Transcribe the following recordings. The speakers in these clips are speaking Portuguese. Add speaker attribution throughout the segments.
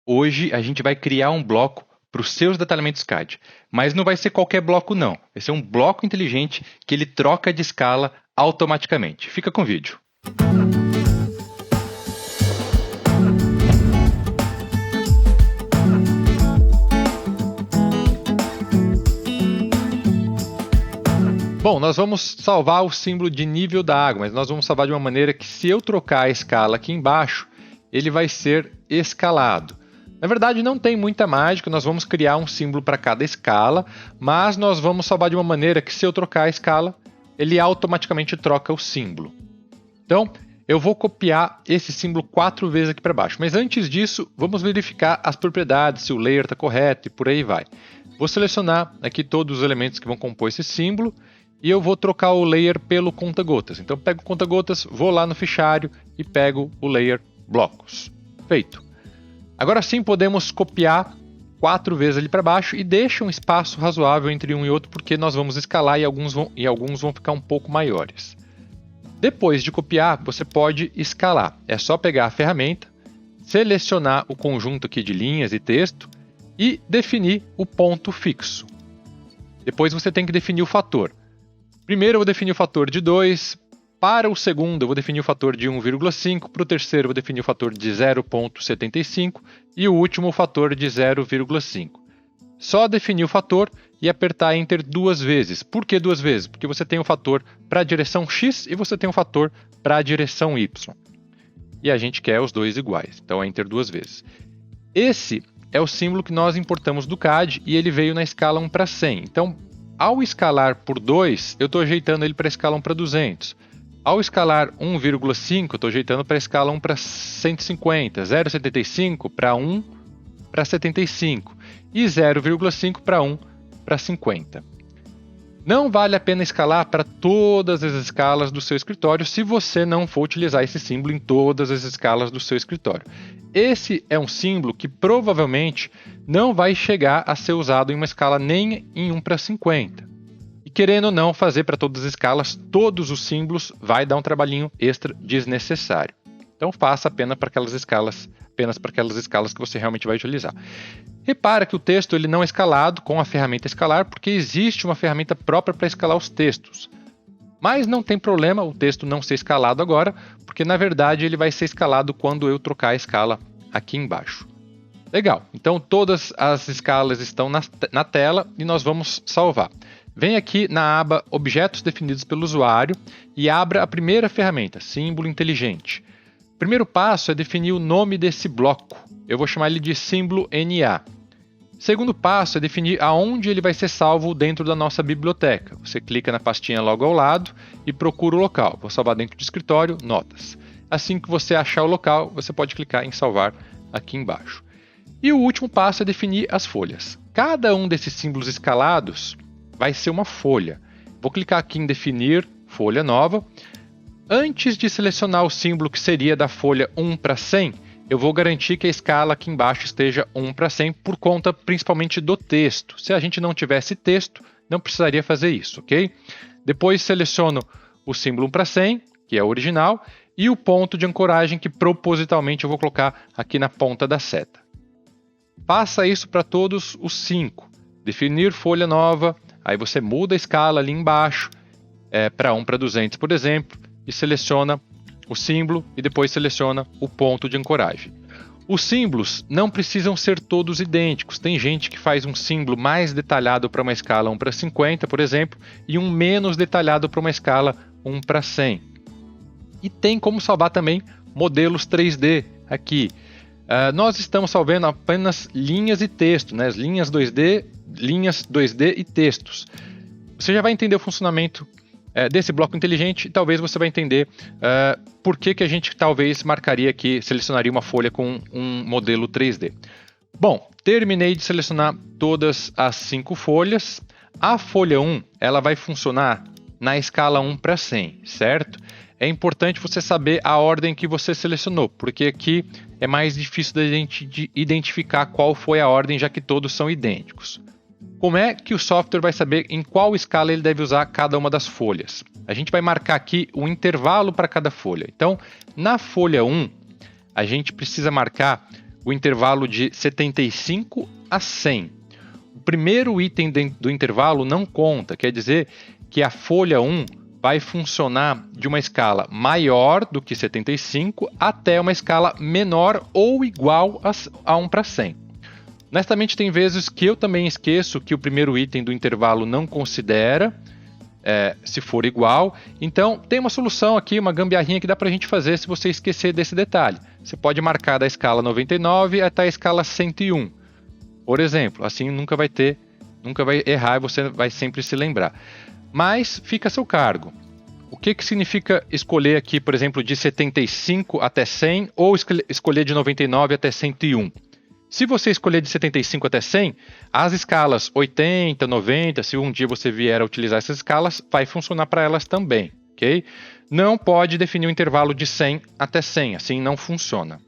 Speaker 1: Hoje a gente vai criar um bloco para os seus detalhamentos CAD, mas não vai ser qualquer bloco não, vai ser um bloco inteligente que ele troca de escala automaticamente. Fica com o vídeo. Bom, nós vamos salvar o símbolo de nível da água, mas nós vamos salvar de uma maneira que se eu trocar a escala aqui embaixo, ele vai ser escalado. Na verdade, não tem muita mágica, nós vamos criar um símbolo para cada escala, mas nós vamos salvar de uma maneira que se eu trocar a escala, ele automaticamente troca o símbolo. Então, eu vou copiar esse símbolo 4 vezes aqui para baixo, mas antes disso, vamos verificar as propriedades, se o layer está correto e por aí vai. Vou selecionar aqui todos os elementos que vão compor esse símbolo, e eu vou trocar o layer pelo conta-gotas. Então, eu pego o conta-gotas, vou lá no fichário e pego o layer blocos. Feito. Agora sim, podemos copiar 4 vezes ali para baixo e deixa um espaço razoável entre um e outro, porque nós vamos escalar e alguns vão ficar um pouco maiores. Depois de copiar, você pode escalar. É só pegar a ferramenta, selecionar o conjunto aqui de linhas e texto e definir o ponto fixo. Depois você tem que definir o fator. Primeiro eu vou definir o fator de 2, para o segundo eu vou definir o fator de 1,5, para o terceiro eu vou definir o fator de 0,75 e o último o fator de 0,5. Só definir o fator e apertar Enter 2 vezes. Por que 2 vezes? Porque você tem o fator para a direção X e você tem o fator para a direção Y. E a gente quer os dois iguais, então Enter 2 vezes. Esse é o símbolo que nós importamos do CAD e ele veio na escala 1 para 100. Então, ao escalar por 2, eu estou ajeitando ele para a escala 1 para 200. Ao escalar 1,5, eu estou ajeitando para a escala 1 para 150. 0,75 para 1 para 75. E 0,5 para 1 para 50. Não vale a pena escalar para todas as escalas do seu escritório se você não for utilizar esse símbolo em todas as escalas do seu escritório. Esse é um símbolo que provavelmente não vai chegar a ser usado em uma escala nem em 1 para 50. E querendo ou não fazer para todas as escalas, todos os símbolos vai dar um trabalhinho extra desnecessário. Então faça apenas para aquelas escalas que você realmente vai utilizar. Repara que o texto ele não é escalado com a ferramenta escalar, porque existe uma ferramenta própria para escalar os textos. Mas não tem problema o texto não ser escalado agora, porque na verdade ele vai ser escalado quando eu trocar a escala aqui embaixo. Legal, então todas as escalas estão na tela e nós vamos salvar. Vem aqui na aba Objetos definidos pelo usuário e abra a primeira ferramenta, Símbolo Inteligente. O primeiro passo é definir o nome desse bloco. Eu vou chamar ele de símbolo NA. Segundo passo é definir aonde ele vai ser salvo dentro da nossa biblioteca. Você clica na pastinha logo ao lado e procura o local. Vou salvar dentro do escritório, notas. Assim que você achar o local, você pode clicar em salvar aqui embaixo. E o último passo é definir as folhas. Cada um desses símbolos escalados vai ser uma folha. Vou clicar aqui em definir folha nova. Antes de selecionar o símbolo que seria da folha 1 para 100, eu vou garantir que a escala aqui embaixo esteja 1 para 100 por conta principalmente do texto. Se a gente não tivesse texto, não precisaria fazer isso, ok? Depois seleciono o símbolo 1 para 100, que é o original, e o ponto de ancoragem que propositalmente eu vou colocar aqui na ponta da seta. Faça isso para todos os 5. Definir folha nova, aí você muda a escala ali embaixo, para 1 para 200, por exemplo, e seleciona o símbolo e depois seleciona o ponto de ancoragem. Os símbolos não precisam ser todos idênticos. Tem gente que faz um símbolo mais detalhado para uma escala 1 para 50, por exemplo, e um menos detalhado para uma escala 1 para 100. E tem como salvar também modelos 3D aqui. Nós estamos salvando apenas linhas e texto, né? As linhas 2D e textos. Você já vai entender o funcionamento desse bloco inteligente e talvez você vai entender por que a gente talvez marcaria aqui, selecionaria uma folha com um modelo 3D. Bom, terminei de selecionar todas as 5 folhas. A folha 1 ela vai funcionar na escala 1 para 100, certo? É importante você saber a ordem que você selecionou, porque aqui é mais difícil da gente identificar qual foi a ordem, já que todos são idênticos. Como é que o software vai saber em qual escala ele deve usar cada uma das folhas? A gente vai marcar aqui um intervalo para cada folha. Então, na folha 1, a gente precisa marcar o intervalo de 75 a 100. O primeiro item do intervalo não conta, quer dizer que a folha 1 vai funcionar de uma escala maior do que 75 até uma escala menor ou igual a 1 para 100. Honestamente, tem vezes que eu também esqueço que o primeiro item do intervalo não considera, se for igual. Então, tem uma solução aqui, uma gambiarrinha que dá para a gente fazer se você esquecer desse detalhe. Você pode marcar da escala 99 até a escala 101, por exemplo. Assim nunca vai errar e você vai sempre se lembrar. Mas fica a seu cargo. O que significa escolher aqui, por exemplo, de 75 até 100 ou escolher de 99 até 101? Se você escolher de 75 até 100, as escalas 80, 90, se um dia você vier a utilizar essas escalas, vai funcionar para elas também, ok? Não pode definir um intervalo de 100 até 100, assim não funciona.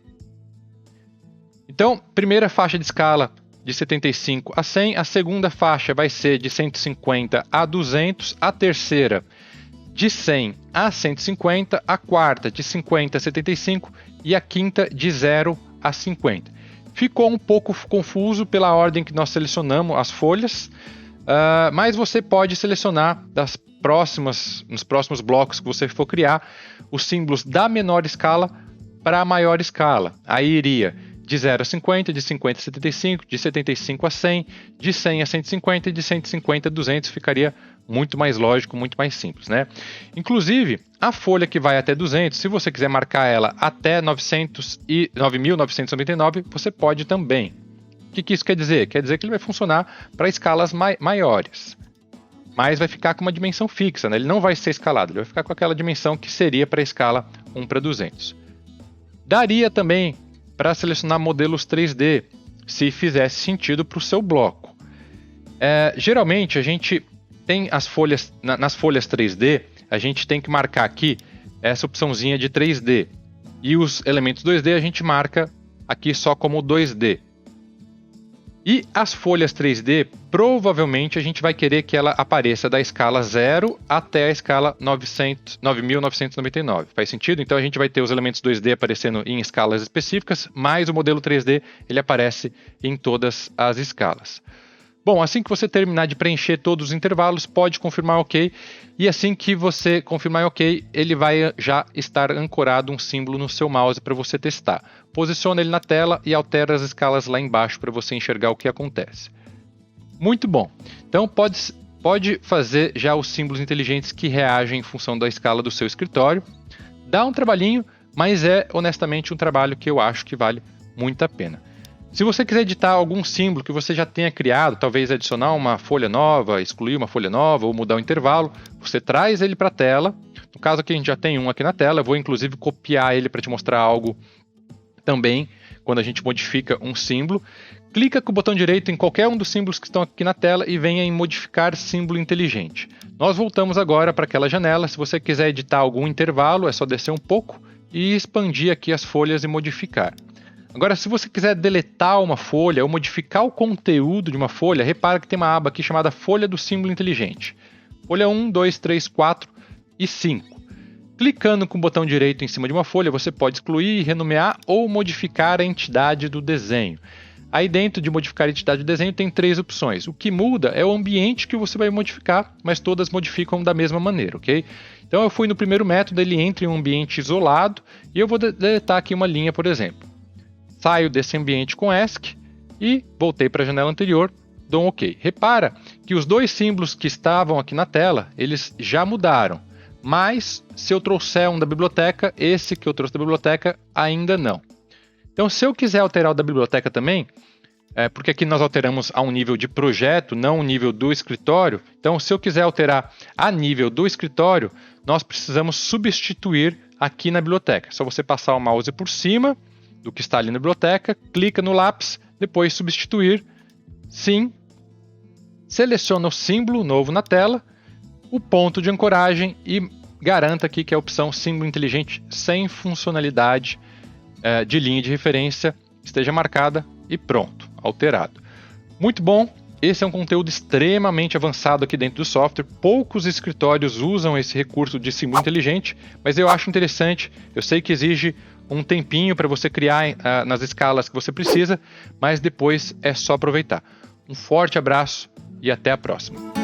Speaker 1: Então, primeira faixa de escala de 75 a 100, a segunda faixa vai ser de 150 a 200, a terceira de 100 a 150, a quarta de 50 a 75 e a quinta de 0 a 50. Ficou um pouco confuso pela ordem que nós selecionamos as folhas, mas você pode selecionar nos próximos blocos que você for criar os símbolos da menor escala para a maior escala. Aí iria de 0 a 50, de 50 a 75, de 75 a 100, de 100 a 150 e de 150 a 200. Ficaria muito mais lógico, muito mais simples, né? Inclusive, a folha que vai até 200, se você quiser marcar ela até 9.999, você pode também. O que isso quer dizer? Quer dizer que ele vai funcionar para escalas maiores, mas vai ficar com uma dimensão fixa, né? Ele não vai ser escalado, ele vai ficar com aquela dimensão que seria para a escala 1 para 200. Daria também para selecionar modelos 3D, se fizesse sentido para o seu bloco. Geralmente, a gente tem as folhas, nas folhas 3D, a gente tem que marcar aqui essa opçãozinha de 3D. E os elementos 2D a gente marca aqui só como 2D. E as folhas 3D, provavelmente a gente vai querer que ela apareça da escala 0 até a escala 9.999. Faz sentido? Então a gente vai ter os elementos 2D aparecendo em escalas específicas, mas o modelo 3D ele aparece em todas as escalas. Bom, assim que você terminar de preencher todos os intervalos, pode confirmar OK. E assim que você confirmar OK, ele vai já estar ancorado um símbolo no seu mouse para você testar. Posiciona ele na tela e altera as escalas lá embaixo para você enxergar o que acontece. Muito bom. Então pode fazer já os símbolos inteligentes que reagem em função da escala do seu escritório. Dá um trabalhinho, mas é honestamente um trabalho que eu acho que vale muito a pena. Se você quiser editar algum símbolo que você já tenha criado, talvez adicionar uma folha nova, excluir uma folha nova ou mudar o intervalo, você traz ele para a tela. No caso aqui a gente já tem um aqui na tela, eu vou inclusive copiar ele para te mostrar algo também, quando a gente modifica um símbolo. Clica com o botão direito em qualquer um dos símbolos que estão aqui na tela e venha em modificar símbolo inteligente. Nós voltamos agora para aquela janela. Se você quiser editar algum intervalo, é só descer um pouco e expandir aqui as folhas e modificar. Agora, se você quiser deletar uma folha ou modificar o conteúdo de uma folha, repara que tem uma aba aqui chamada Folha do Símbolo Inteligente. Folha 1, 2, 3, 4 e 5. Clicando com o botão direito em cima de uma folha, você pode excluir, renomear ou modificar a entidade do desenho. Aí dentro de modificar a entidade do desenho tem 3 opções. O que muda é o ambiente que você vai modificar, mas todas modificam da mesma maneira, ok? Então eu fui no primeiro método, ele entra em um ambiente isolado e eu vou deletar aqui uma linha, por exemplo. Saio desse ambiente com ESC e voltei para a janela anterior, dou um OK. Repara que os 2 símbolos que estavam aqui na tela, eles já mudaram. Mas se eu trouxer um da biblioteca, esse que eu trouxe da biblioteca ainda não. Então se eu quiser alterar o da biblioteca também, porque aqui nós alteramos a um nível de projeto, não um nível do escritório. Então se eu quiser alterar a nível do escritório, nós precisamos substituir aqui na biblioteca. É só você passar o mouse por cima do que está ali na biblioteca, clica no lápis, depois substituir, sim, seleciona o símbolo novo na tela, o ponto de ancoragem e garanta aqui que a opção símbolo inteligente sem funcionalidade de linha de referência esteja marcada e pronto, alterado. Muito bom, esse é um conteúdo extremamente avançado aqui dentro do software, poucos escritórios usam esse recurso de símbolo inteligente, mas eu acho interessante, eu sei que exige um tempinho para você criar nas escalas que você precisa, mas depois é só aproveitar. Um forte abraço e até a próxima.